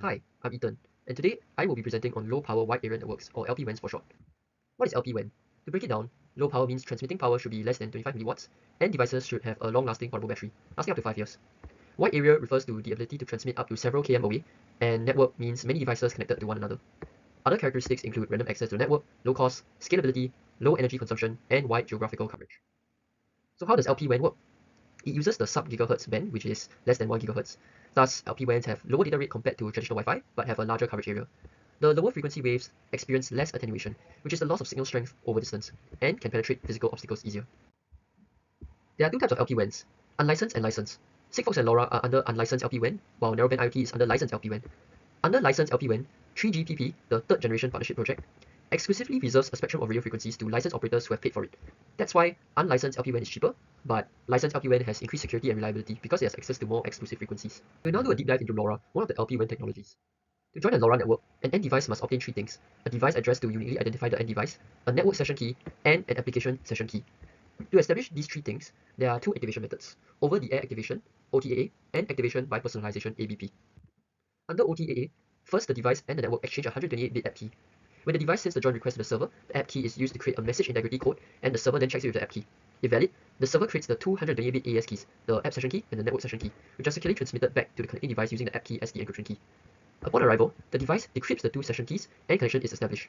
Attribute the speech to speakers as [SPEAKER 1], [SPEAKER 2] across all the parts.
[SPEAKER 1] Hi, I'm Ethan, and today I will be presenting on low power wide area networks, or LPWANs for short. What is LPWAN? To break it down, low power means transmitting power should be less than 25 milliwatts, and devices should have a long-lasting portable battery, lasting up to 5 years. Wide area refers to the ability to transmit up to several km away, and network means many devices connected to one another. Other characteristics include random access to the network, low cost, scalability, low energy consumption, and wide geographical coverage. So how does LPWAN work? It uses the sub-gigahertz band, which is less than 1 gigahertz. Thus, LPWANs have lower data rate compared to traditional Wi-Fi, but have a larger coverage area. The lower frequency waves experience less attenuation, which is the loss of signal strength over distance, and can penetrate physical obstacles easier. There are two types of LPWANs, unlicensed and licensed. Sigfox and LoRa are under unlicensed LPWAN, while Narrowband IoT is under licensed LPWAN. Under licensed LPWAN, 3GPP, the third generation partnership project, exclusively reserves a spectrum of radio frequencies to licensed operators who have paid for it. That's why unlicensed LPWAN is cheaper, but licensed LPWAN has increased security and reliability because it has access to more exclusive frequencies. We'll now do a deep dive into LoRa, one of the LPWAN technologies. To join a LoRa network, an end device must obtain three things: a device address to uniquely identify the end device, a network session key, and an application session key. To establish these three things, there are two activation methods: over-the-air activation, OTAA, and activation by personalization, ABP. Under OTAA, first the device and the network exchange a 128-bit app key. When the device sends the join request to the server, the app key is used to create a message integrity code, and the server then checks it with the app key. If valid, the server creates the 228-bit AES keys, the app session key and the network session key, which are securely transmitted back to the connecting device using the app key as the encryption key. Upon arrival, the device decrypts the two session keys and connection is established.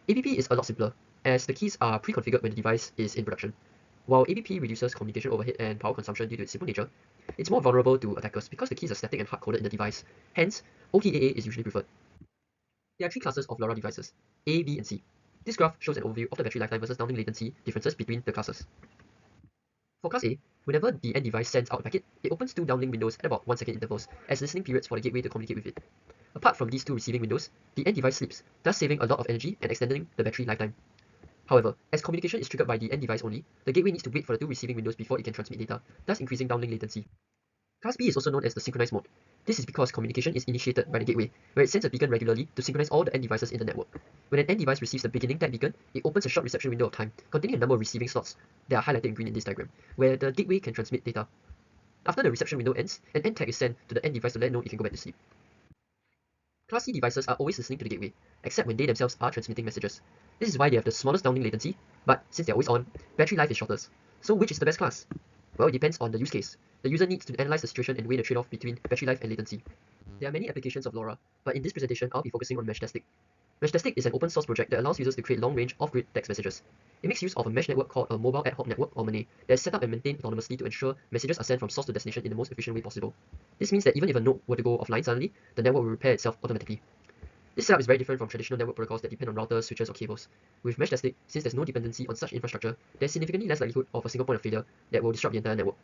[SPEAKER 1] ABP is a lot simpler, as the keys are pre-configured when the device is in production. While ABP reduces communication overhead and power consumption due to its simple nature, it's more vulnerable to attackers because the keys are static and hard-coded in the device. Hence, OTAA is usually preferred. There are three classes of LoRa devices: A, B, and C. This graph shows an overview of the battery lifetime versus downlink latency differences between the classes. For class A, whenever the end device sends out a packet, it opens two downlink windows at about 1 second intervals as listening periods for the gateway to communicate with it. Apart from these two receiving windows, the end device sleeps, thus saving a lot of energy and extending the battery lifetime. However, as communication is triggered by the end device only, the gateway needs to wait for the two receiving windows before it can transmit data, thus increasing downlink latency. Class B is also known as the synchronized mode. This is because communication is initiated by the gateway, where it sends a beacon regularly to synchronize all the end devices in the network. When an end device receives the beginning type beacon, it opens a short reception window of time, containing a number of receiving slots that are highlighted in green in this diagram, where the gateway can transmit data. After the reception window ends, an end tag is sent to the end device to let it know it can go back to sleep. Class C devices are always listening to the gateway, except when they themselves are transmitting messages. This is why they have the smallest downlink latency, but since they're always on, battery life is shortest. So which is the best class? Well, it depends on the use case. The user needs to analyze the situation and weigh the trade-off between battery life and latency. There are many applications of LoRa, but in this presentation I'll be focusing on Meshtastic. Meshtastic is an open source project that allows users to create long-range off-grid text messages. It makes use of a mesh network called a mobile ad hoc network, or MANET, that is set up and maintained autonomously to ensure messages are sent from source to destination in the most efficient way possible. This means that even if a node were to go offline suddenly, the network will repair itself automatically. This setup is very different from traditional network protocols that depend on routers, switches, or cables. With Meshtastic, since there's no dependency on such infrastructure, there's significantly less likelihood of a single point of failure that will disrupt the entire network.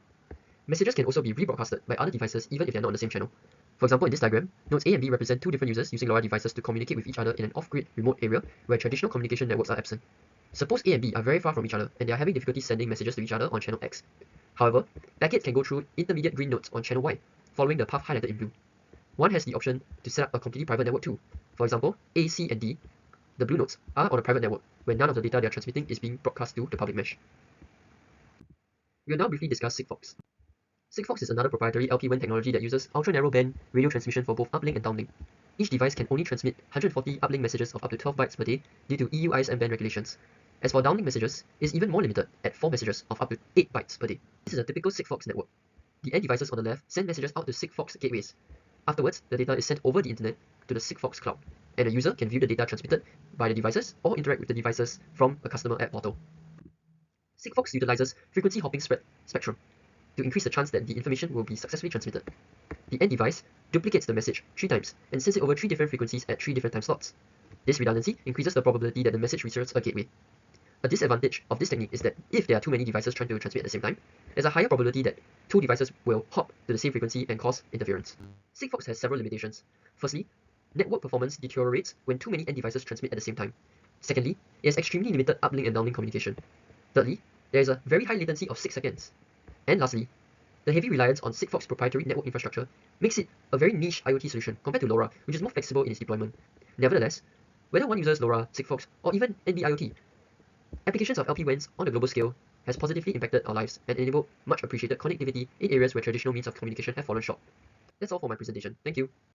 [SPEAKER 1] Messages can also be rebroadcasted by other devices even if they're not on the same channel. For example, in this diagram, nodes A and B represent two different users using LoRa devices to communicate with each other in an off-grid remote area where traditional communication networks are absent. Suppose A and B are very far from each other and they are having difficulty sending messages to each other on channel X. However, packets can go through intermediate green nodes on channel Y, following the path highlighted in blue. One has the option to set up a completely private network too. For example, A, C, and D, the blue nodes, are on a private network where none of the data they are transmitting is being broadcast to the public mesh. We will now briefly discuss Sigfox. Sigfox is another proprietary LPWAN technology that uses ultra-narrowband radio transmission for both uplink and downlink. Each device can only transmit 140 uplink messages of up to 12 bytes per day due to EU ISM band regulations. As for downlink messages, it is even more limited at 4 messages of up to 8 bytes per day. This is a typical Sigfox network. The end devices on the left send messages out to Sigfox gateways. Afterwards, the data is sent over the internet to the Sigfox cloud, and the user can view the data transmitted by the devices or interact with the devices from a customer app portal. Sigfox utilizes frequency hopping spectrum to increase the chance that the information will be successfully transmitted. The end device duplicates the message 3 times and sends it over 3 different frequencies at 3 different time slots. This redundancy increases the probability that the message reaches a gateway. A disadvantage of this technique is that if there are too many devices trying to transmit at the same time, there's a higher probability that 2 devices will hop to the same frequency and cause interference. Sigfox has several limitations. Firstly, network performance deteriorates when too many end devices transmit at the same time. Secondly, it has extremely limited uplink and downlink communication. Thirdly, there is a very high latency of 6 seconds. And lastly, the heavy reliance on Sigfox's proprietary network infrastructure makes it a very niche IoT solution compared to LoRa, which is more flexible in its deployment. Nevertheless, whether one uses LoRa, Sigfox, or even NB-IoT, applications of LPWANs on a global scale has positively impacted our lives and enabled much appreciated connectivity in areas where traditional means of communication have fallen short. That's all for my presentation. Thank you.